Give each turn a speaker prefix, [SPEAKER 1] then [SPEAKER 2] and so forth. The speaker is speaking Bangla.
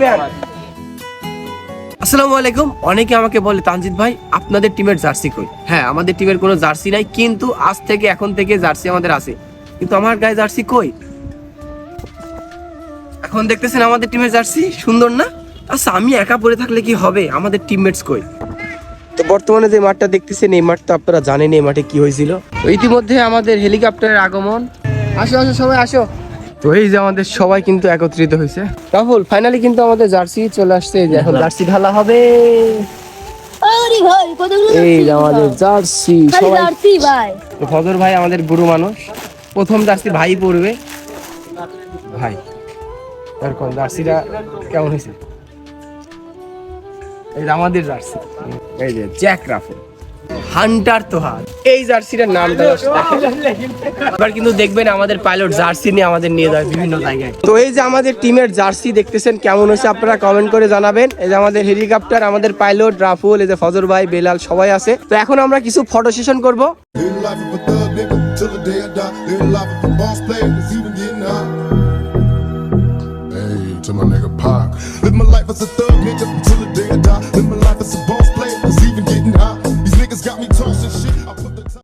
[SPEAKER 1] চ্যাম্পিয়ন। আসসালামু আলাইকুম। অনেকে আমাকে বলে তানজিদ ভাই আপনাদের টিমের জার্সি কই? হ্যাঁ, আমাদের টিমের কোনো জার্সি নাই, কিন্তু এখন থেকে জার্সি আমাদের আছে, কিন্তু আমার গায়ে জার্সি কই? এখন দেখতেছেন আমাদের টিমের জার্সি, সুন্দর না? আচ্ছা, আমি একা পড়ে থাকলে কি হবে? আমাদের টিমমেটস কই? তো বর্তমানে যে মাঠটা দেখতেছেন, এই মাঠটা আপনারা জানেন এই মাঠে কি হয়েছিল। তো ইতিমধ্যে আমাদের হেলিকপ্টারের আগমন। আসো আসো সবাই আসো। তো এই যে আমাদের সবাই কিন্তু একত্রিত হয়েছে। রাহুল, ফাইনালি কিন্তু আমাদের জার্সি চলে আসছে। এই যে এখন জার্সি ঢালা হবে।
[SPEAKER 2] আরে ভাই কতগুলো
[SPEAKER 1] এই যে আমাদের জার্সি
[SPEAKER 2] খালি
[SPEAKER 1] সবাই।
[SPEAKER 2] জার্সি ভাই।
[SPEAKER 1] তো ফজর ভাই আমাদের গুরু মানুষ, প্রথম জার্সি ভাই পড়বে। ভাই এরকম জার্সিটা কেমন হয়েছে? এই যে আমাদের জার্সি, এই যে জ্যাক রাফেল হান্টার তোহার, এই জার্সিটার নাম দেওয়া। এবার কিন্তু দেখবেন আমাদের পাইলট জার্সি নিয়ে আমাদের নিয়ে যায় বিভিন্ন জায়গায়। তো এই যে আমাদের টিমের জার্সি দেখতেছেন কেমন হয়েছে, আপনারা কমেন্ট করে জানাবেন। এই যে আমাদের হেলিকপ্টার, আমাদের পাইলট রাফুল, এই যে ফজর ভাই, বেলাল সবাই আছে। তো এখন আমরা কিছু ফটো সেশন করব।
[SPEAKER 3] Live life of a thug nigga till the day I die. Live life of a boss player that's even getting high. Hey, to my nigga Pac. Live my life as a thug nigga